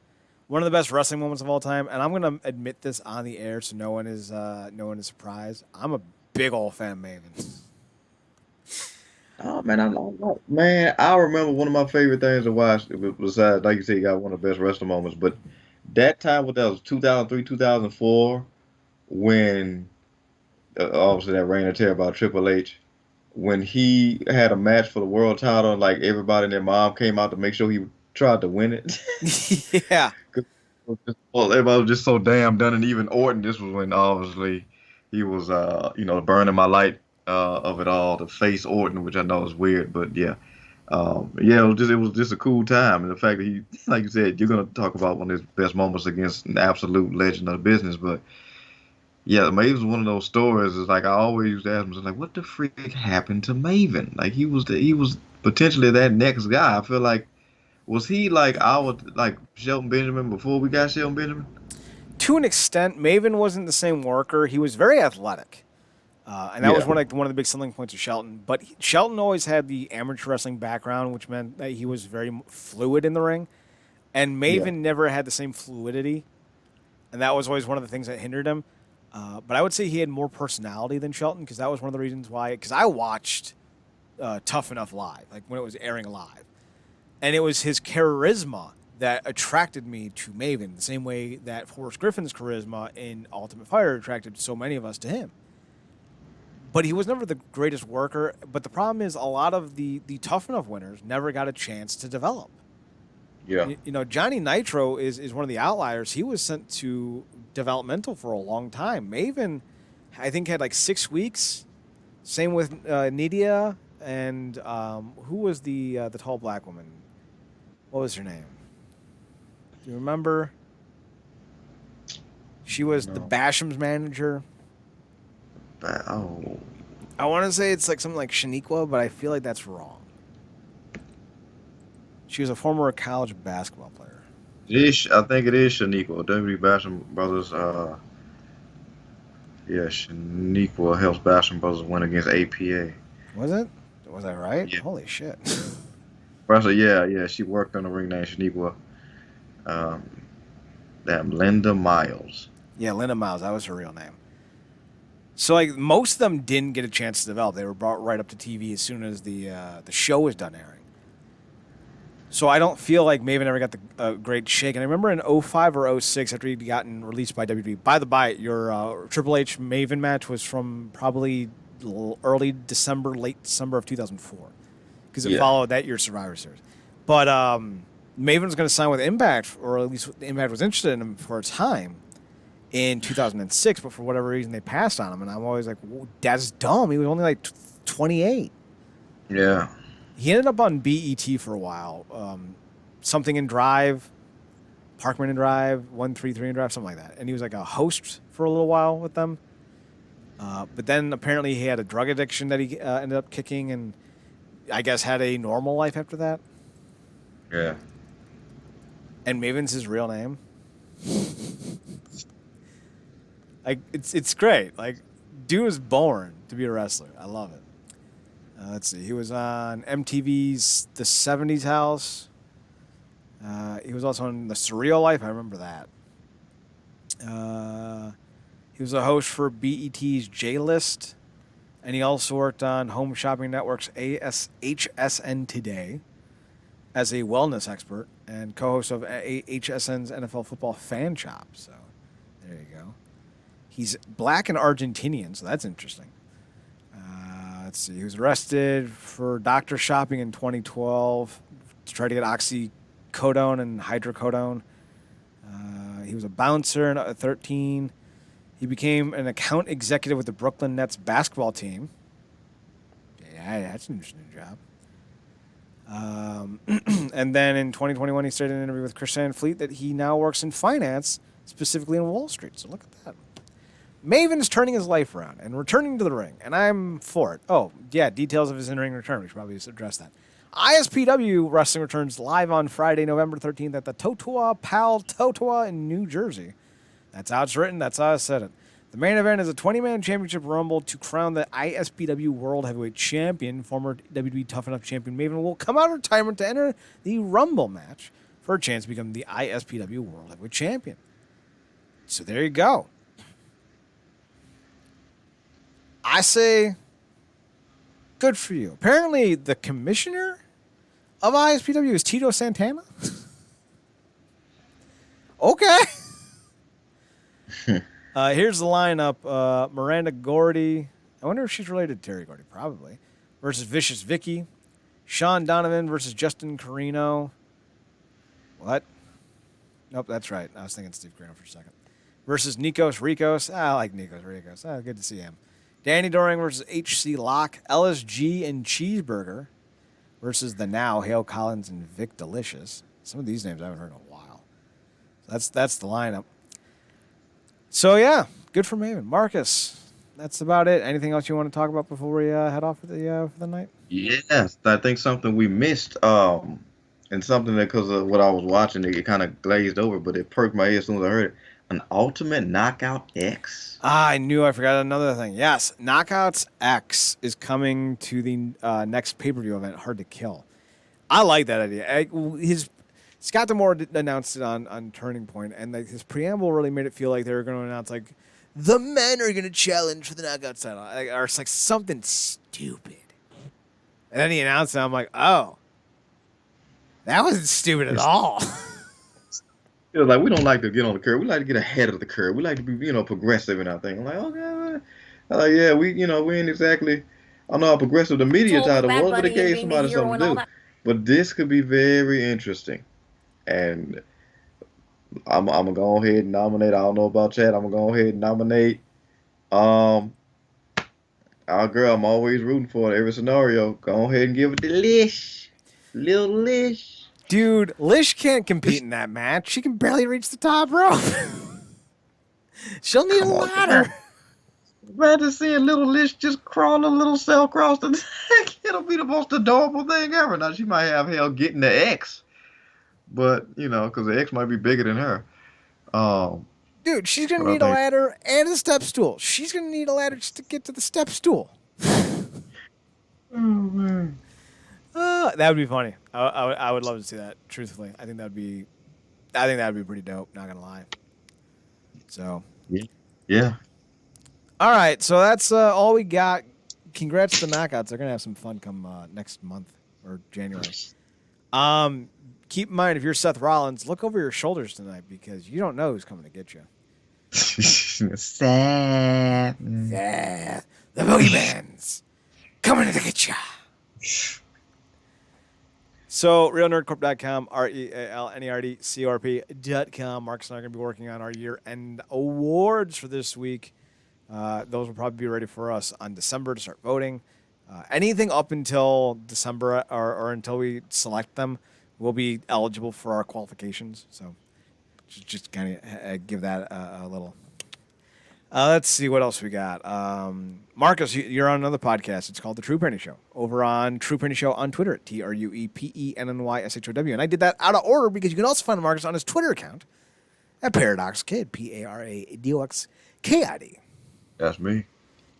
One of the best wrestling moments of all time, and I'm gonna admit this on the air so no one is surprised. I'm a big old fan of Maven. Oh man, I remember one of my favorite things to watch. Besides, like you said, you got one of the best wrestling moments. But that time, that was 2003, 2004, when obviously that reign of terror about Triple H, when he had a match for the world title, and like everybody and their mom came out to make sure he tried to win it. Yeah. Well, everybody was just so damn done, and even Orton. This was when obviously he was, burning my light of it all to face Orton, which I know is weird, but yeah, it was just a cool time, and the fact that he, like you said, you're gonna talk about one of his best moments against an absolute legend of the business, but yeah, Maven was one of those stories. It's like I always used to ask myself, like, what the freak happened to Maven? Like he was potentially that next guy. I feel like was he like our like Shelton Benjamin before we got Shelton Benjamin? To an extent, Maven wasn't the same worker. He was very athletic. And that was Yeah, one of the big selling points of Shelton. But Shelton always had the amateur wrestling background, which meant that he was very fluid in the ring. And yeah, Maven never had the same fluidity, and that was always one of the things that hindered him. But I would say he had more personality than Shelton because that was one of the reasons why. Because I watched Tough Enough live, like when it was airing live, and it was his charisma that attracted me to Maven, the same way that Forrest Griffin's charisma in Ultimate Fighter attracted so many of us to him. But he was never the greatest worker. But the problem is, a lot of the Tough Enough winners never got a chance to develop. yeah. Johnny Nitro is one of the outliers. He was sent to developmental for a long time. Maven, I think, had like 6 weeks. Same with Nydia and who was the tall black woman? What was her name? Do you remember? She was the No. Basham's manager. Oh, I want to say it's like something like Shaniqua, but I feel like that's wrong. She was a former college basketball player. I think it is Shaniqua. W. Basham Brothers. Yeah, Shaniqua helps Basham Brothers win against APA. Was it? Was I right? Yeah. Holy shit. Russell, yeah. She worked on the ring name Shaniqua. Um, Damn, Linda Miles. Yeah, Linda Miles. That was her real name. So, like, most of them didn't get a chance to develop. They were brought right up to TV as soon as the show was done airing. So I don't feel like Maven ever got the great shake. And I remember in 05 or 06, after he'd gotten released by WWE. By the by, your Triple H Maven match was from probably early December, late December of 2004, because it Yeah, followed that year's Survivor Series. But Maven was going to sign with Impact, or at least Impact was interested in him for a time in 2006, but for whatever reason they passed on him. And I'm always like, that's dumb. He was only like 28. yeah, He ended up on BET for a while. Something in Drive, Parkman and Drive, 133 and Drive, something like that. And he was like a host for a little while with them. But then apparently he had a drug addiction that he ended up kicking, and I guess had a normal life after that. yeah. And Maven's his real name. Like it's great. Like, dude was born to be a wrestler. I love it. Let's see. He was on MTV's The 70s House. He was also on The Surreal Life. I remember that. He was a host for BET's J List. And he also worked on Home Shopping Network's HSN Today as a wellness expert and co-host of HSN's NFL Football Fan Shop. So there you go. He's black and Argentinian, so that's interesting. let's see. He was arrested for doctor shopping in 2012 to try to get oxycodone and hydrocodone. He was a bouncer at 13. He became an account executive with the Brooklyn Nets basketball team. Yeah, that's an interesting job. And then in 2021, he started an interview with Chris Van Fleet that he now works in finance, specifically in Wall Street. So look at that. Maven is turning his life around and returning to the ring, and I'm for it. Oh, yeah, details of his in-ring return. We should probably address that. ISPW Wrestling returns live on Friday, November 13th at the Totowa Pal Totowa in New Jersey. That's how it's written. That's how I said it. The main event is a 20-man championship rumble to crown the ISPW World Heavyweight Champion. Former WWE Tough Enough Champion Maven will come out of retirement to enter the Rumble match for a chance to become the ISPW World Heavyweight Champion. So there you go. I say, good for you. Apparently, the commissioner of ISPW is Tito Santana. Okay. Here's the lineup. Miranda Gordy. I wonder if she's related to Terry Gordy. Probably. Versus Vicious Vicky. Sean Donovan versus Justin Carino. What? Nope, that's right. I was thinking Steve Carino for a second. Versus Nikos Rikos. I like Nikos Rikos. Good to see him. Danny Doring versus HC Locke. LSG and Cheeseburger versus the now Hale Collins and Vic Delicious. Some of these names I haven't heard in a while. So that's the lineup. So, yeah, good for Maven. Marcus, that's about it. Anything else you want to talk about before we head off for the night? Yes, I think something we missed, and something that because of what I was watching, it kind of glazed over, but it perked my ear as soon as I heard it. An Ultimate Knockout X. I knew I forgot another thing. Yes, Knockouts X is coming to the next pay-per-view event, Hard to Kill. I like that idea. Scott D'Amore announced it on Turning Point, and his preamble really made it feel like they were going to announce, like, the men are going to challenge for the Knockout title. Or it's like something stupid. And then he announced it, and I'm like, oh, that wasn't stupid at all. It was like, we don't like to get on the curve. We like to get ahead of the curve. We like to be, progressive in our thing. I'm like, okay. Yeah, we ain't exactly, I don't know how progressive the media title was, but it gave somebody something to do. But this could be very interesting. And I'm going to go ahead and nominate, I don't know about Chad, I'm going to go ahead and nominate our girl. I'm always rooting for it, every scenario. Go ahead and give it to Lish. Little Lish. Dude, Lish can't compete in that match. She can barely reach the top rope. She'll need a ladder. Rather seeing little Lish just crawl a little cell across the deck. It'll be the most adorable thing ever. Now, she might have hell getting the X, but, because the X might be bigger than her. Dude, she's going to need a ladder and a step stool. She's going to need a ladder just to get to the step stool. Oh, man. That would be funny. I would love to see that. Truthfully, I think that would be pretty dope. Not gonna lie. So. Yeah. All right, so that's all we got. Congrats to the Knockouts. They're gonna have some fun come next month or January. Keep in mind, if you're Seth Rollins, look over your shoulders tonight because you don't know who's coming to get you. Seth. The Boogeyman's coming to get you. So, realnerdcorp.com, RealNerdCorp.com. Marcus and I are going to be working on our year-end awards for this week. Those will probably be ready for us on December to start voting. Anything up until December or until we select them will be eligible for our qualifications. So, just kind of give that a little. Let's see what else we got. Marcus, you're on another podcast. It's called The True Penny Show. Over on True Penny Show on Twitter at TruePennyShow. And I did that out of order because you can also find Marcus on his Twitter account at ParadoxKid, ParadoxKid. That's me. You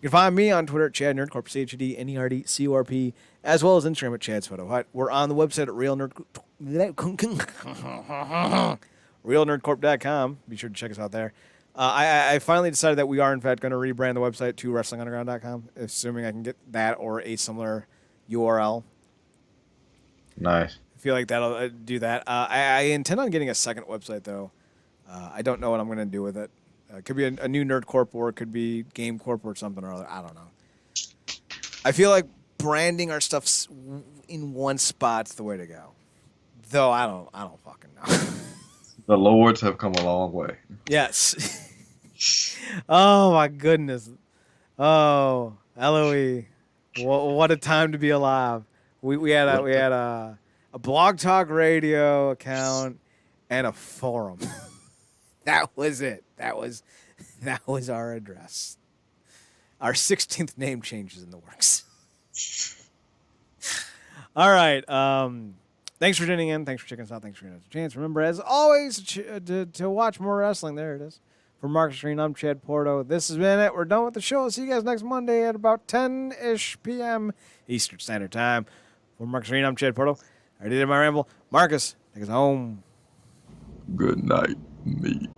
can find me on Twitter at Chad Nerdcorp, ChadNerdCorp, as well as Instagram at Chad's Photo Hut. We're on the website at realnerdcorp.com. Be sure to check us out there. I finally decided that we are, in fact, going to rebrand the website to WrestlingUnderground.com, assuming I can get that or a similar URL. Nice. I feel like that'll do that. I intend on getting a second website, though. I don't know what I'm going to do with it. It could be a new Nerd Corp, or it could be Game Corp or something or other. I don't know. I feel like branding our stuff in one spot's the way to go. Though I don't fucking know. The Lords have come a long way. Yes. Oh my goodness. Oh, Eloise. What a time to be alive. We had a blog talk radio account and a forum. That was it. That was our address. Our 16th name change is in the works. All right. Thanks for tuning in. Thanks for checking us out. Thanks for giving us a chance. Remember, as always, to watch more wrestling. There it is. For Marcus Green, I'm Chad Porto. This has been it. We're done with the show. See you guys next Monday at about 10-ish p.m. Eastern Standard Time. For Marcus Green, I'm Chad Porto. I already did my ramble. Marcus, take us home. Good night, me.